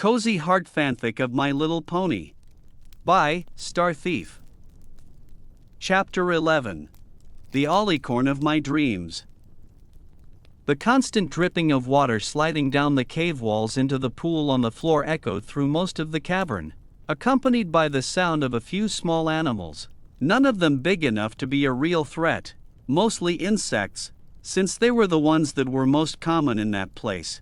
Cozy Heart Fanfic of My Little Pony. By StarThief. Chapter 11. The Alicorn of My Dreams. The constant dripping of water sliding down the cave walls into the pool on the floor echoed through most of the cavern, accompanied by the sound of a few small animals, none of them big enough to be a real threat, mostly insects, since they were the ones that were most common in that place.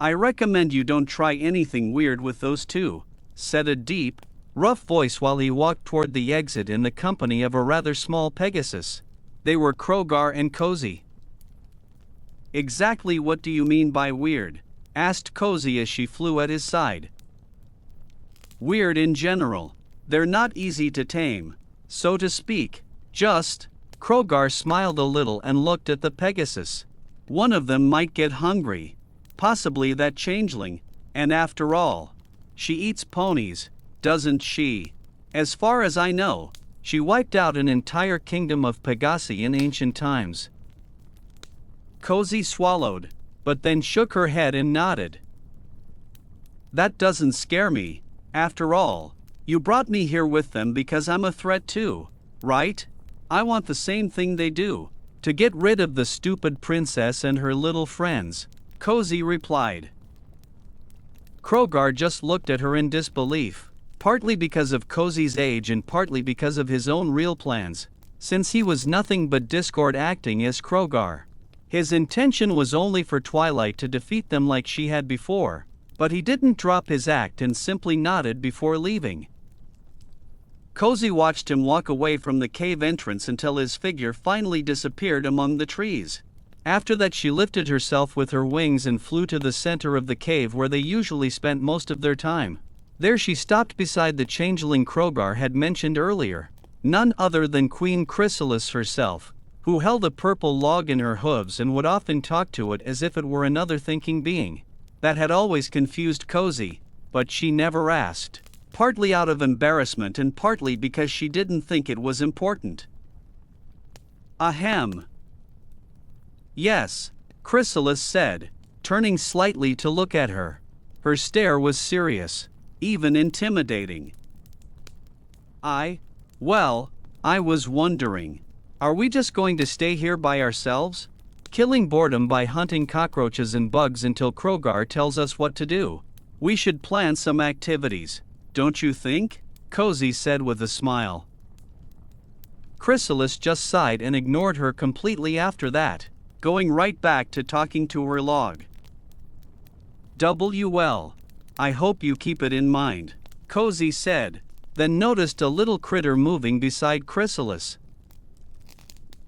"I recommend you don't try anything weird with those two," said a deep, rough voice while he walked toward the exit in the company of a rather small Pegasus. They were Krogar and Cozy. "Exactly what do you mean by weird?" asked Cozy as she flew at his side. "Weird in general. They're not easy to tame, so to speak. Krogar smiled a little and looked at the Pegasus. "One of them might get hungry. Possibly that changeling, and after all, she eats ponies, doesn't she? As far as I know, she wiped out an entire kingdom of Pegasi in ancient times." Cozy swallowed, but then shook her head and nodded. "That doesn't scare me. After all, you brought me here with them because I'm a threat too, right? I want the same thing they do, to get rid of the stupid princess and her little friends," Cozy replied. Krogar just looked at her in disbelief, partly because of Cozy's age and partly because of his own real plans, since he was nothing but Discord acting as Krogar. His intention was only for Twilight to defeat them like she had before, but he didn't drop his act and simply nodded before leaving. Cozy watched him walk away from the cave entrance until his figure finally disappeared among the trees. After that, she lifted herself with her wings and flew to the center of the cave where they usually spent most of their time. There she stopped beside the changeling Krogar had mentioned earlier, none other than Queen Chrysalis herself, who held a purple log in her hooves and would often talk to it as if it were another thinking being. That had always confused Cozy, but she never asked, partly out of embarrassment and partly because she didn't think it was important. "Ahem. Yes," Chrysalis said, turning slightly to look at her. Her stare was serious, even intimidating. I was wondering, are we just going to stay here by ourselves? Killing boredom by hunting cockroaches and bugs until Krogar tells us what to do? We should plan some activities, don't you think?" Cozy said with a smile. Chrysalis just sighed and ignored her completely after that, going right back to talking to her log. "Well, I hope you keep it in mind," Cozy said, then noticed a little critter moving beside Chrysalis.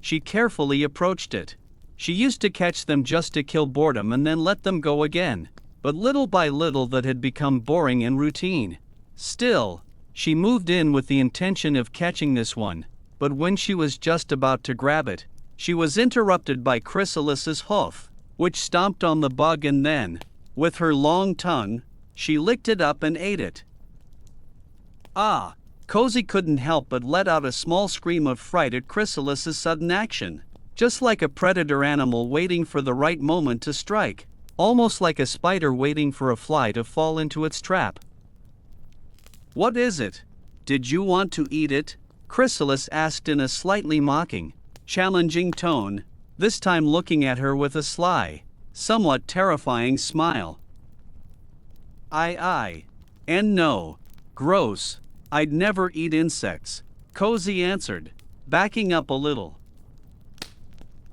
She carefully approached it. She used to catch them just to kill boredom and then let them go again, but little by little that had become boring and routine. Still, she moved in with the intention of catching this one, but when she was just about to grab it, she was interrupted by Chrysalis's hoof, which stomped on the bug and then, with her long tongue, she licked it up and ate it. "Ah!" Cozy couldn't help but let out a small scream of fright at Chrysalis's sudden action, just like a predator animal waiting for the right moment to strike, almost like a spider waiting for a fly to fall into its trap. "What is it? Did you want to eat it?" Chrysalis asked in a slightly mocking, challenging tone, this time looking at her with a sly, somewhat terrifying smile. And no. Gross. I'd never eat insects," Cozy answered, backing up a little.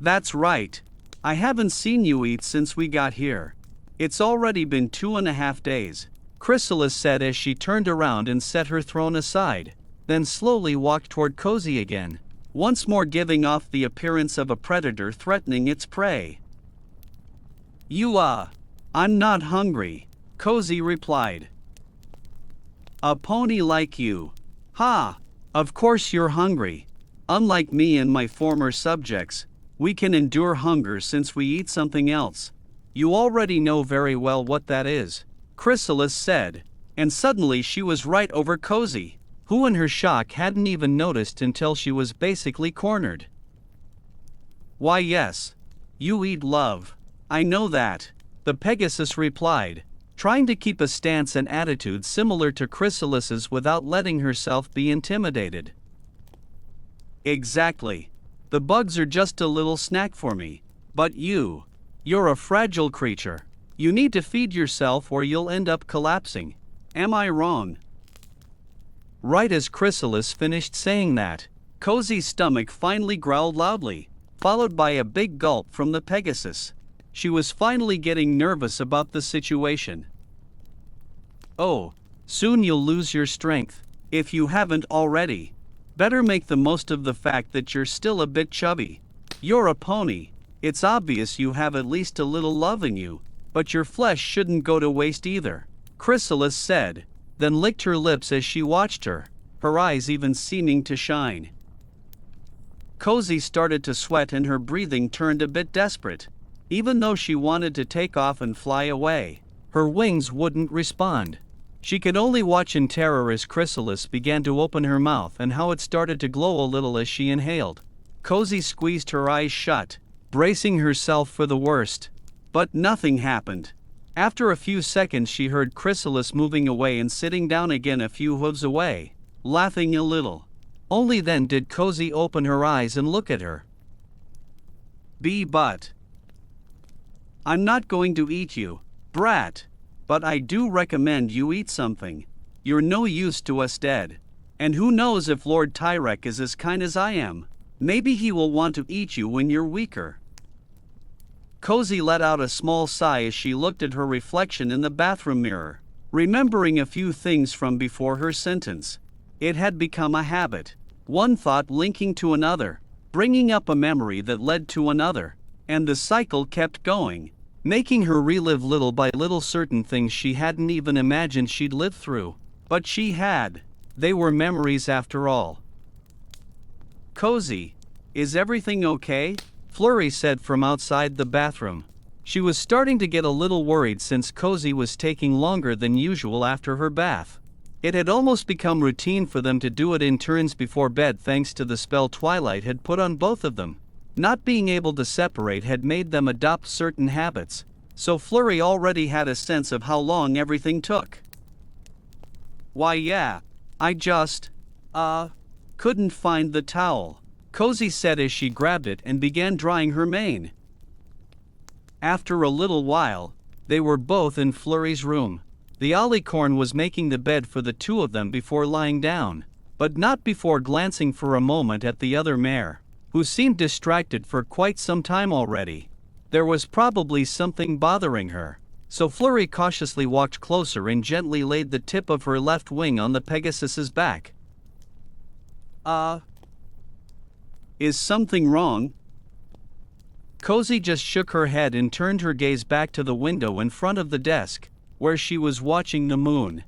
"That's right. I haven't seen you eat since we got here. It's already been 2.5 days, Chrysalis said as she turned around and set her throne aside, then slowly walked toward Cozy again, once more giving off the appearance of a predator threatening its prey. I'm not hungry," Cozy replied. "A pony like you. Ha! Of course you're hungry. Unlike me and my former subjects, we can endure hunger since we eat something else. You already know very well what that is," Chrysalis said, and suddenly she was right over Cozy, who in her shock hadn't even noticed until she was basically cornered. "Why yes. You eat love. I know that," the Pegasus replied, trying to keep a stance and attitude similar to Chrysalis's without letting herself be intimidated. Exactly. The bugs are just a little snack for me. But you're a fragile creature. You need to feed yourself or you'll end up collapsing. Am I wrong? Right as Chrysalis finished saying that, Cozy's stomach finally growled loudly, followed by a big gulp from the Pegasus. She was finally getting nervous about the situation. Oh, soon you'll lose your strength, if you haven't already. Better make the most of the fact that you're still a bit chubby. You're a pony. It's obvious you have at least a little love in you, but your flesh shouldn't go to waste either, Chrysalis said, then licked her lips as she watched her eyes even seeming to shine. Cozy started to sweat and her breathing turned a bit desperate. Even though she wanted to take off and fly away, her wings wouldn't respond. She could only watch in terror as Chrysalis began to open her mouth and how it started to glow a little as she inhaled. Cozy squeezed her eyes shut, bracing herself for the worst. But nothing happened. After a few seconds she heard Chrysalis moving away and sitting down again a few hooves away, laughing a little. Only then did Cozy open her eyes and look at her. But I'm not going to eat you, brat. But I do recommend you eat something. You're no use to us dead. And who knows if Lord Tyrek is as kind as I am. Maybe he will want to eat you when you're weaker. Cozy let out a small sigh as she looked at her reflection in the bathroom mirror, remembering a few things from before her sentence. It had become a habit, one thought linking to another, bringing up a memory that led to another, and the cycle kept going, making her relive little by little certain things she hadn't even imagined she'd live through. But she had. They were memories after all. Cozy, is everything okay? Flurry said from outside the bathroom. She was starting to get a little worried since Cozy was taking longer than usual after her bath. It had almost become routine for them to do it in turns before bed thanks to the spell Twilight had put on both of them. Not being able to separate had made them adopt certain habits, so Flurry already had a sense of how long everything took. Why yeah, I just, couldn't find the towel, Cozy said as she grabbed it and began drying her mane. After a little while, they were both in Flurry's room. The Alicorn was making the bed for the two of them before lying down, but not before glancing for a moment at the other mare, who seemed distracted for quite some time already. There was probably something bothering her, so Flurry cautiously walked closer and gently laid the tip of her left wing on the Pegasus's back. Is something wrong? Cozy just shook her head and turned her gaze back to the window in front of the desk, where she was watching the moon.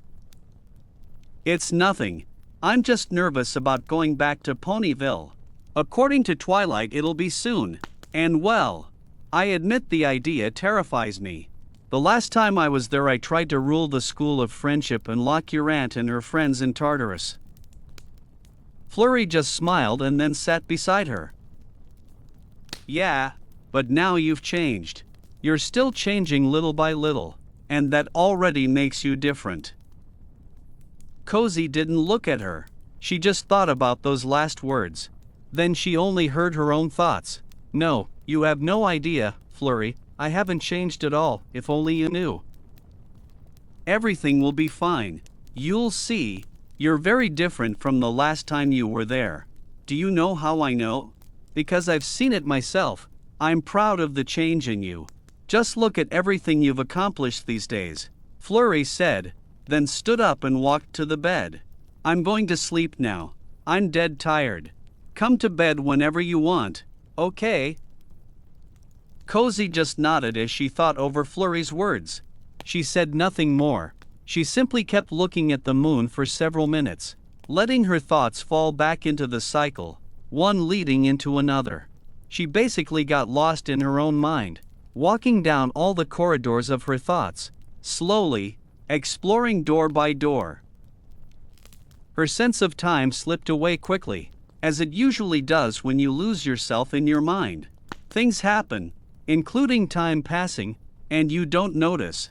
It's nothing. I'm just nervous about going back to Ponyville. According to Twilight, it'll be soon. And well, I admit the idea terrifies me. The last time I was there I tried to rule the School of Friendship and lock your aunt and her friends in Tartarus. Flurry just smiled and then sat beside her. Yeah, but now you've changed. You're still changing little by little, and that already makes you different. Cozy didn't look at her. She just thought about those last words. Then she only heard her own thoughts. No, you have no idea, Flurry. I haven't changed at all, if only you knew. Everything will be fine. You'll see. You're very different from the last time you were there. Do you know how I know? Because I've seen it myself. I'm proud of the change in you. Just look at everything you've accomplished these days, Flurry said, then stood up and walked to the bed. I'm going to sleep now. I'm dead tired. Come to bed whenever you want, okay? Cozy just nodded as she thought over Flurry's words. She said nothing more. She simply kept looking at the moon for several minutes, letting her thoughts fall back into the cycle, one leading into another. She basically got lost in her own mind, walking down all the corridors of her thoughts, slowly, exploring door by door. Her sense of time slipped away quickly, as it usually does when you lose yourself in your mind. Things happen, including time passing, and you don't notice.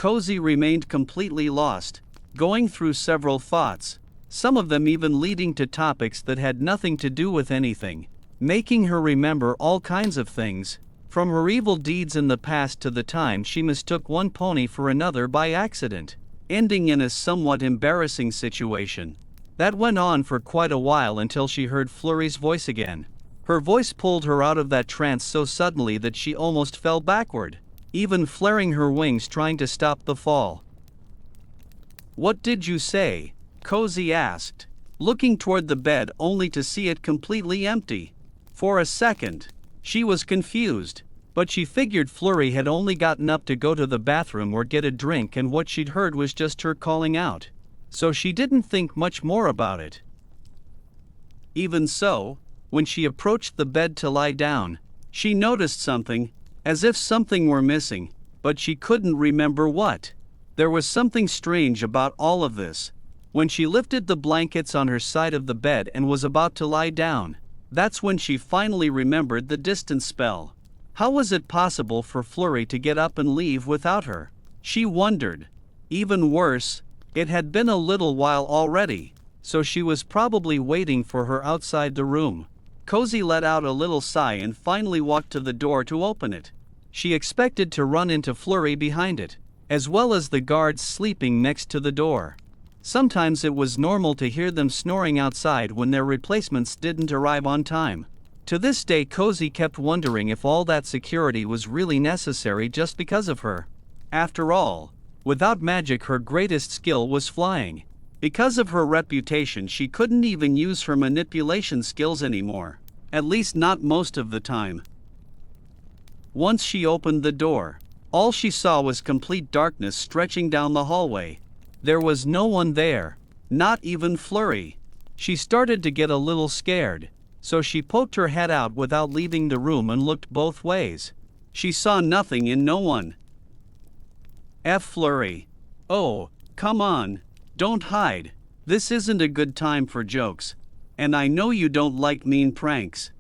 Cozy remained completely lost, going through several thoughts, some of them even leading to topics that had nothing to do with anything, making her remember all kinds of things, from her evil deeds in the past to the time she mistook one pony for another by accident, ending in a somewhat embarrassing situation. That went on for quite a while until she heard Flurry's voice again. Her voice pulled her out of that trance so suddenly that she almost fell backward, even flaring her wings trying to stop the fall. "What did you say?" Cozy asked, looking toward the bed only to see it completely empty. For a second, she was confused, but she figured Flurry had only gotten up to go to the bathroom or get a drink, and what she'd heard was just her calling out. So she didn't think much more about it. Even so, when she approached the bed to lie down, she noticed something, as if something were missing, but she couldn't remember what. There was something strange about all of this. When she lifted the blankets on her side of the bed and was about to lie down, that's when she finally remembered the distance spell. How was it possible for Flurry to get up and leave without her? She wondered. Even worse, it had been a little while already, so she was probably waiting for her outside the room. Cozy let out a little sigh and finally walked to the door to open it. She expected to run into Flurry behind it, as well as the guards sleeping next to the door. Sometimes it was normal to hear them snoring outside when their replacements didn't arrive on time. To this day, Cozy kept wondering if all that security was really necessary just because of her. After all, without magic, her greatest skill was flying. Because of her reputation, she couldn't even use her manipulation skills anymore, at least not most of the time. Once she opened the door, all she saw was complete darkness stretching down the hallway. There was no one there, not even Flurry. She started to get a little scared, so she poked her head out without leaving the room and looked both ways. She saw nothing and no one. Flurry. Oh, come on, don't hide. This isn't a good time for jokes, and I know you don't like mean pranks.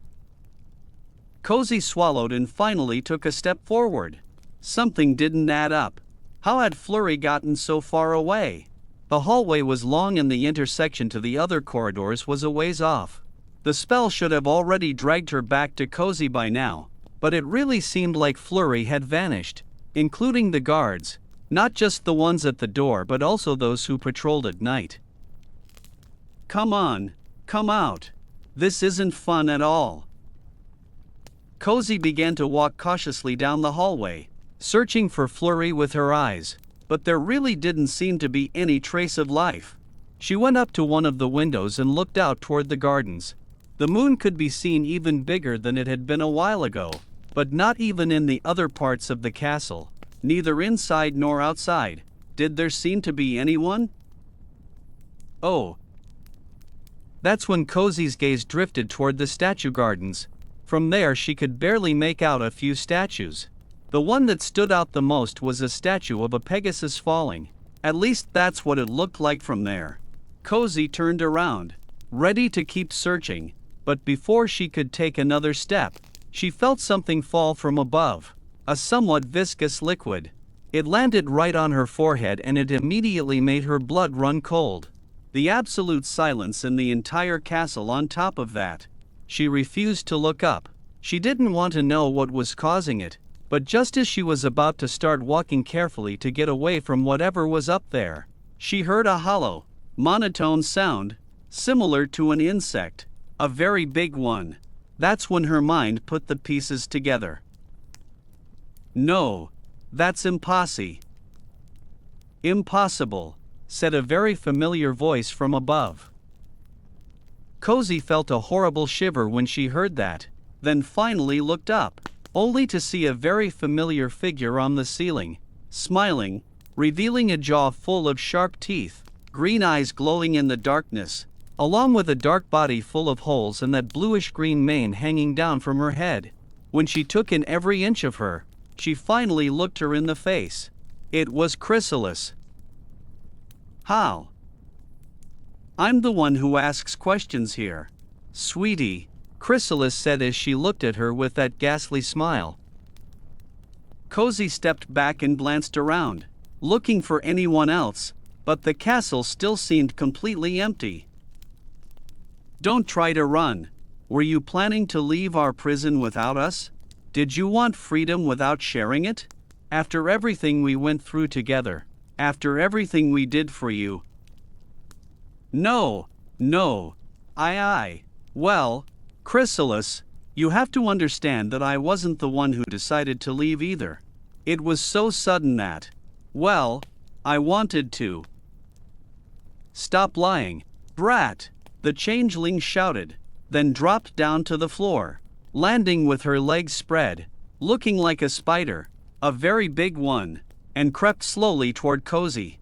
Cozy swallowed and finally took a step forward. Something didn't add up. How had Flurry gotten so far away? The hallway was long and the intersection to the other corridors was a ways off. The spell should have already dragged her back to Cozy by now, but it really seemed like Flurry had vanished, including the guards, not just the ones at the door but also those who patrolled at night. Come on, come out. This isn't fun at all. Cozy began to walk cautiously down the hallway, searching for Flurry with her eyes, but there really didn't seem to be any trace of life. She went up to one of the windows and looked out toward the gardens. The moon could be seen even bigger than it had been a while ago, but not even in the other parts of the castle, neither inside nor outside, did there seem to be anyone. Oh. That's when Cozy's gaze drifted toward the statue gardens. From there she could barely make out a few statues. The one that stood out the most was a statue of a Pegasus falling. At least that's what it looked like from there. Cozy turned around, ready to keep searching, but before she could take another step, she felt something fall from above, a somewhat viscous liquid. It landed right on her forehead and it immediately made her blood run cold. The absolute silence in the entire castle on top of that. She refused to look up. She didn't want to know what was causing it. But just as she was about to start walking carefully to get away from whatever was up there, she heard a hollow, monotone sound, similar to an insect, a very big one. That's when her mind put the pieces together. No, that's impossible. Impossible, said a very familiar voice from above. Cozy felt a horrible shiver when she heard that, then finally looked up, only to see a very familiar figure on the ceiling, smiling, revealing a jaw full of sharp teeth, green eyes glowing in the darkness, along with a dark body full of holes and that bluish-green mane hanging down from her head. When she took in every inch of her, she finally looked her in the face. It was Chrysalis. How? I'm the one who asks questions here. Sweetie, Chrysalis said as she looked at her with that ghastly smile. Cozy stepped back and glanced around. looking for anyone else, but the castle still seemed completely empty. Don't try to run. Were you planning to leave our prison without us? Did you want freedom without sharing it? After everything we went through together, after everything we did for you. No. Well, Chrysalis, you have to understand that I wasn't the one who decided to leave either. It was so sudden that, well, I wanted to. Stop lying, brat, the changeling shouted, then dropped down to the floor, landing with her legs spread, looking like a spider, a very big one, and crept slowly toward Cozy.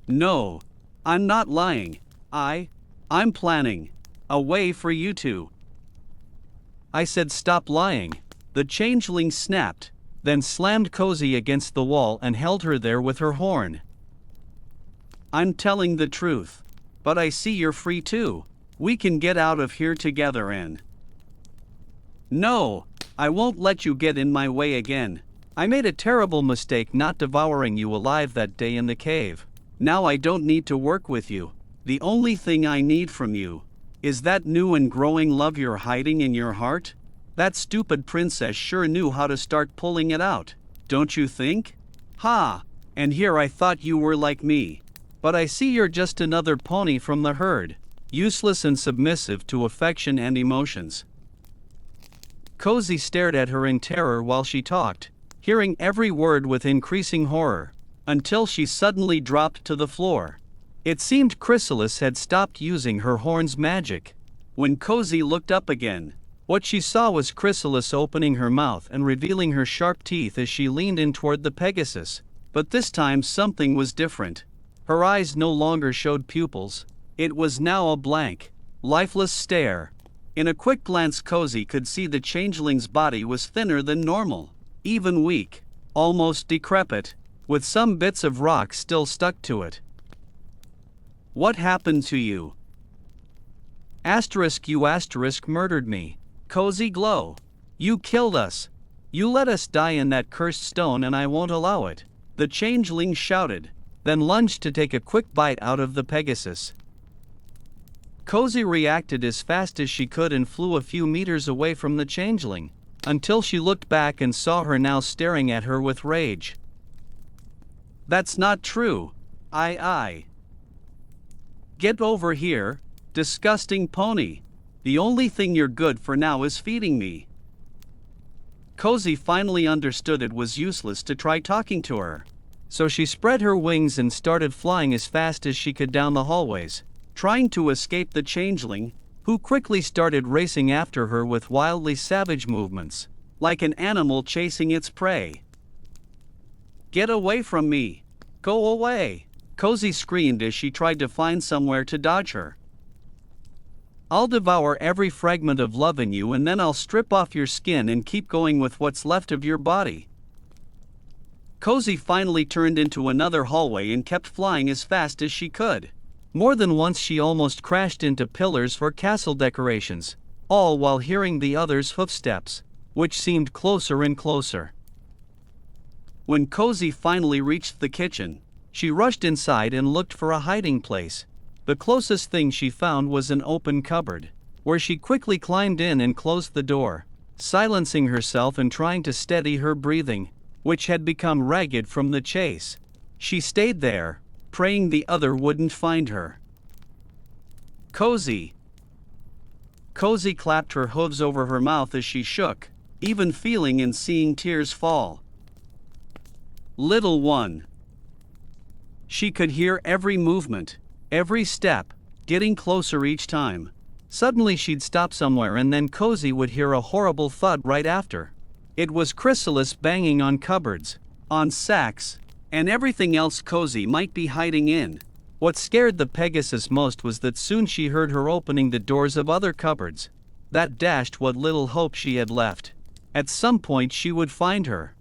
No, I'm not lying. I'm planning a way for you to. I said stop lying. The changeling snapped, then slammed Cozy against the wall and held her there with her horn. I'm telling the truth. But I see you're free too. We can get out of here together and. No, I won't let you get in my way again. I made a terrible mistake not devouring you alive that day in the cave. Now I don't need to work with you. The only thing I need from you is that new and growing love you're hiding in your heart. That stupid princess sure knew how to start pulling it out, don't you think? Ha! And here I thought you were like me. But I see you're just another pony from the herd, useless and submissive to affection and emotions. Cozy stared at her in terror while she talked, hearing every word with increasing horror, until she suddenly dropped to the floor. It seemed Chrysalis had stopped using her horn's magic. When Cozy looked up again, what she saw was Chrysalis opening her mouth and revealing her sharp teeth as she leaned in toward the Pegasus. But this time something was different. Her eyes no longer showed pupils. It was now a blank, lifeless stare. In a quick glance Cozy could see the changeling's body was thinner than normal, even weak, almost decrepit, with some bits of rock still stuck to it. What happened to you? You murdered me. Cozy Glow. You killed us. You let us die in that cursed stone and I won't allow it. The changeling shouted, then lunged to take a quick bite out of the Pegasus. Cozy reacted as fast as she could and flew a few meters away from the changeling, until she looked back and saw her now staring at her with rage. That's not true. Get over here, disgusting pony. The only thing you're good for now is feeding me. Cozy finally understood it was useless to try talking to her. So she spread her wings and started flying as fast as she could down the hallways, trying to escape the changeling, who quickly started racing after her with wildly savage movements, like an animal chasing its prey. Get away from me! Go away! Cozy screamed as she tried to find somewhere to dodge her. I'll devour every fragment of love in you and then I'll strip off your skin and keep going with what's left of your body. Cozy finally turned into another hallway and kept flying as fast as she could. More than once she almost crashed into pillars for castle decorations, all while hearing the others' footsteps, which seemed closer and closer. When Cozy finally reached the kitchen, she rushed inside and looked for a hiding place. The closest thing she found was an open cupboard, where she quickly climbed in and closed the door, silencing herself and trying to steady her breathing, which had become ragged from the chase. She stayed there, praying the other wouldn't find her. Cozy. Cozy clapped her hooves over her mouth as she shook, even feeling and seeing tears fall. Little one. She could hear every movement, every step, getting closer each time. Suddenly she'd stop somewhere and then Cozy would hear a horrible thud right after. It was Chrysalis banging on cupboards, on sacks, and everything else Cozy might be hiding in. What scared the Pegasus most was that soon she heard her opening the doors of other cupboards. That dashed what little hope she had left. At some point she would find her.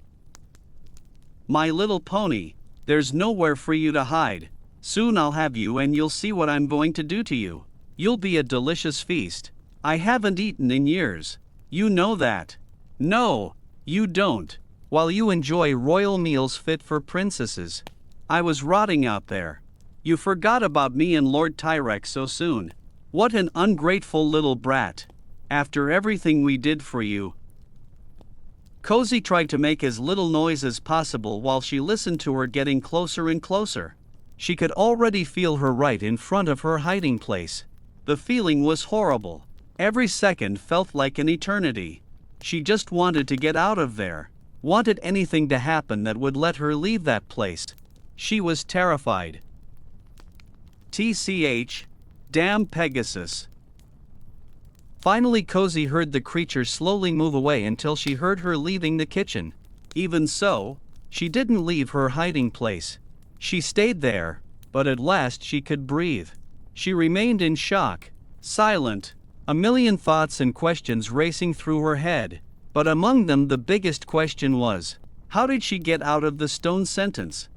My little pony, there's nowhere for you to hide. Soon I'll have you and you'll see what I'm going to do to you. You'll be a delicious feast. I haven't eaten in years. You know that. No, you don't. while you enjoy royal meals fit for princesses. I was rotting out there. You forgot about me and Lord Tyrek so soon. What an ungrateful little brat. After everything we did for you. Cozy tried to make as little noise as possible while she listened to her getting closer and closer. She could already feel her right in front of her hiding place. The feeling was horrible. Every second felt like an eternity. She just wanted to get out of there. Wanted anything to happen that would let her leave that place. She was terrified. TCH. Damn Pegasus. Finally Cozy heard the creature slowly move away until she heard her leaving the kitchen. Even so, she didn't leave her hiding place. She stayed there, but at last she could breathe. She remained in shock, silent, a million thoughts and questions racing through her head. But among them the biggest question was, how did she get out of the stone sentence?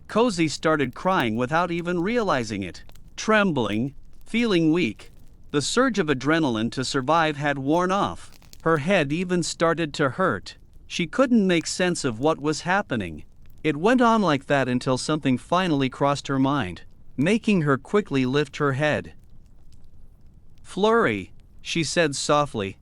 Cozy started crying without even realizing it. Trembling, feeling weak. The surge of adrenaline to survive had worn off. Her head even started to hurt. She couldn't make sense of what was happening. It went on like that until something finally crossed her mind, making her quickly lift her head. "Flurry," she said softly.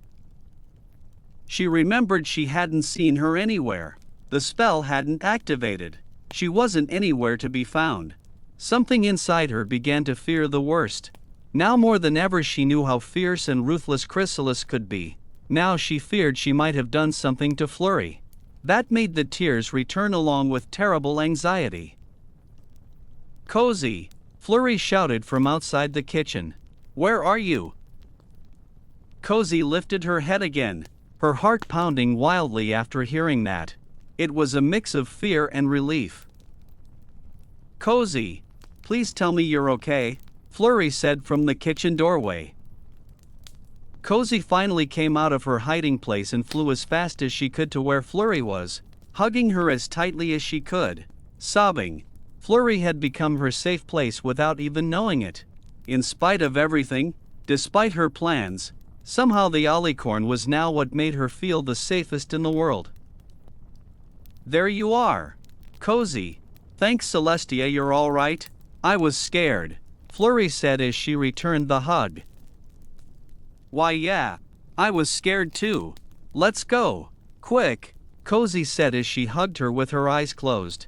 She remembered she hadn't seen her anywhere. The spell hadn't activated. She wasn't anywhere to be found. Something inside her began to fear the worst. Now more than ever she knew how fierce and ruthless Chrysalis could be. Now she feared she might have done something to Flurry. That made the tears return along with terrible anxiety. "Cozy," Flurry shouted from outside the kitchen. "Where are you?" Cozy lifted her head again, her heart pounding wildly after hearing that. It was a mix of fear and relief. "Cozy, please tell me you're okay," Flurry said from the kitchen doorway. Cozy finally came out of her hiding place and flew as fast as she could to where Flurry was, hugging her as tightly as she could. Sobbing, Flurry had become her safe place without even knowing it. In spite of everything, despite her plans, somehow the Alicorn was now what made her feel the safest in the world. "There you are. Cozy. Thanks Celestia, you're all right. I was scared," Flurry said as she returned the hug. "Why yeah, I was scared too. Let's go, quick," Cozy said as she hugged her with her eyes closed.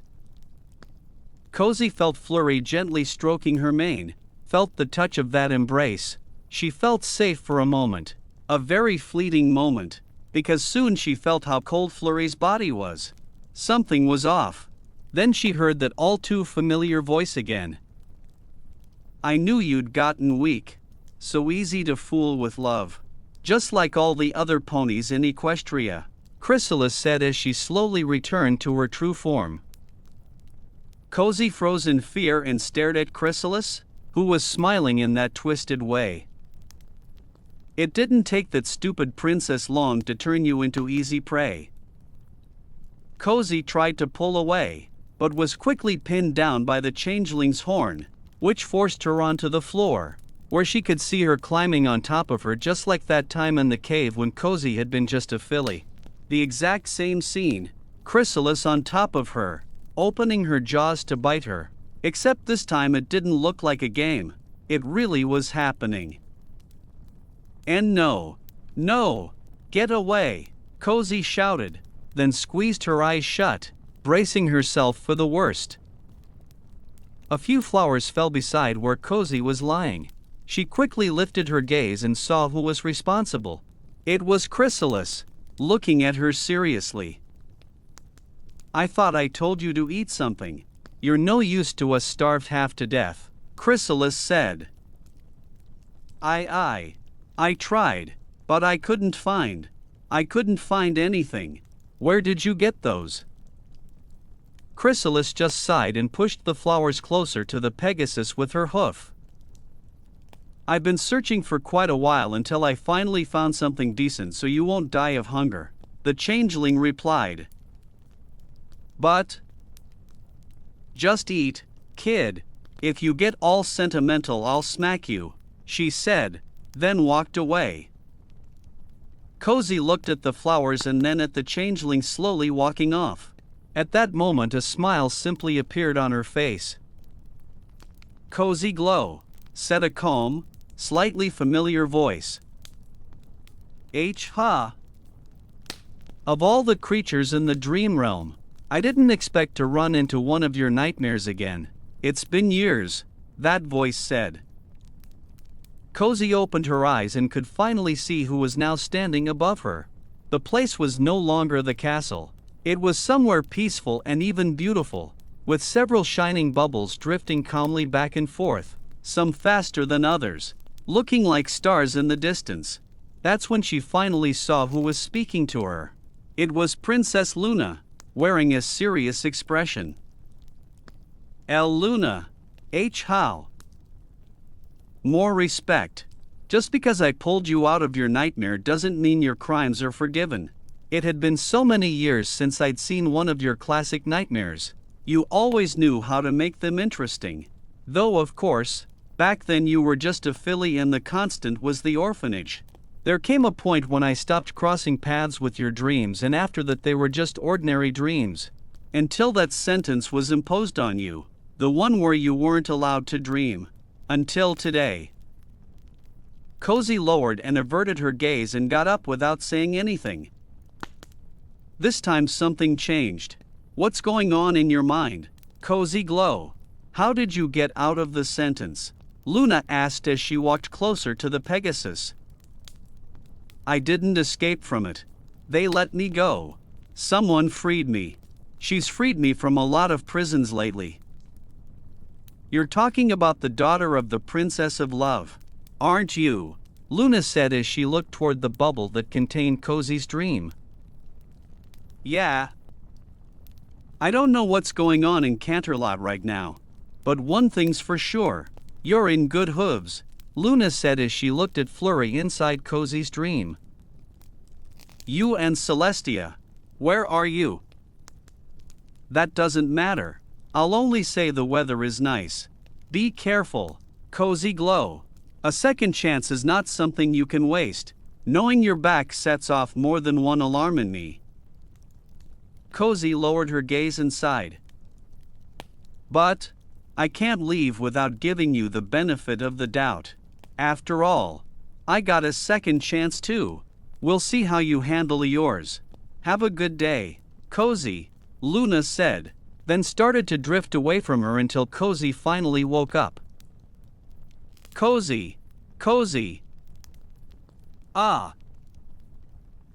Cozy felt Flurry gently stroking her mane, felt the touch of that embrace. She felt safe for a moment, a very fleeting moment, because soon she felt how cold Flurry's body was. Something was off. Then she heard that all too familiar voice again. "I knew you'd gotten weak. So easy to fool with love. Just like all the other ponies in Equestria," Chrysalis said as she slowly returned to her true form. Cozy froze in fear and stared at Chrysalis, who was smiling in that twisted way. "It didn't take that stupid princess long to turn you into easy prey." Cozy tried to pull away, but was quickly pinned down by the changeling's horn, which forced her onto the floor, where she could see her climbing on top of her just like that time in the cave when Cozy had been just a filly. The exact same scene, Chrysalis on top of her, opening her jaws to bite her. Except this time it didn't look like a game. It really was happening. "And no, get away," Cozy shouted, then squeezed her eyes shut, bracing herself for the worst. A few flowers fell beside where Cozy was lying. She quickly lifted her gaze and saw who was responsible. It was Chrysalis, looking at her seriously. "I thought I told you to eat something. You're no use to us starved half to death," Chrysalis said. I tried, but I couldn't find anything. Where did you get those?" Chrysalis just sighed and pushed the flowers closer to the Pegasus with her hoof. "I've been searching for quite a while until I finally found something decent so you won't die of hunger," the changeling replied. "But just eat, kid. If you get all sentimental I'll smack you," she said, then walked away. Cozy looked at the flowers and then at the changeling slowly walking off. At that moment a smile simply appeared on her face. "Cozy glow," said a calm, slightly familiar voice. Ha! Of all the creatures in the dream realm, I didn't expect to run into one of your nightmares again. It's been years, that voice said. Cozy opened her eyes and could finally see who was now standing above her. The place was no longer the castle. It was somewhere peaceful and even beautiful, with several shining bubbles drifting calmly back and forth, some faster than others, looking like stars in the distance. That's when she finally saw who was speaking to her. It was Princess Luna, wearing a serious expression. Luna. How? More respect. Just because I pulled you out of your nightmare doesn't mean your crimes are forgiven. It had been so many years since I'd seen one of your classic nightmares. You always knew how to make them interesting. Though of course, back then you were just a filly and the constant was the orphanage. There came a point when I stopped crossing paths with your dreams, and after that they were just ordinary dreams. Until that sentence was imposed on you, the one where you weren't allowed to dream. Until today. Cozy lowered and averted her gaze and got up without saying anything. This time something changed. What's going on in your mind, Cozy Glow? How did you get out of the sentence? Luna asked as she walked closer to the Pegasus. I didn't escape from it. They let me go. Someone freed me. She's freed me from a lot of prisons lately. You're talking about the daughter of the Princess of Love, aren't you? Luna said as she looked toward the bubble that contained Cozy's dream. Yeah. I don't know what's going on in Canterlot right now, but one thing's for sure. You're in good hooves, Luna said as she looked at Flurry inside Cozy's dream. You and Celestia, where are you? That doesn't matter. I'll only say the weather is nice. Be careful, Cozy Glow. A second chance is not something you can waste. Knowing your back sets off more than one alarm in me. Cozy lowered her gaze and sighed. But I can't leave without giving you the benefit of the doubt. After all, I got a second chance too. We'll see how you handle yours. Have a good day, Cozy, Luna said, then started to drift away from her until Cozy finally woke up. Cozy. Ah.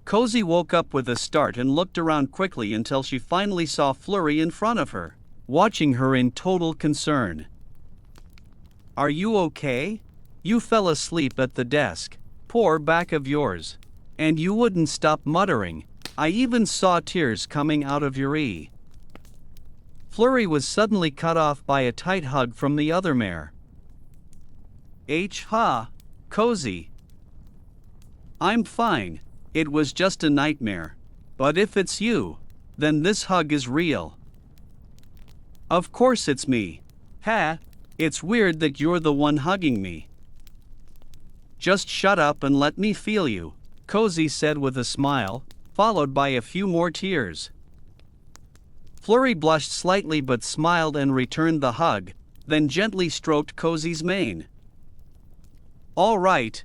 Cozy woke up with a start and looked around quickly until she finally saw Flurry in front of her, watching her in total concern. Are you okay? You fell asleep at the desk. Poor back of yours. And you wouldn't stop muttering. I even saw tears coming out of your eye. Flurry was suddenly cut off by a tight hug from the other mare. Cozy. I'm fine. It was just a nightmare. But if it's you, then this hug is real. Of course it's me. It's weird that you're the one hugging me. Just shut up and let me feel you, Cozy said with a smile, followed by a few more tears. Flurry blushed slightly but smiled and returned the hug, then gently stroked Cozy's mane. All right,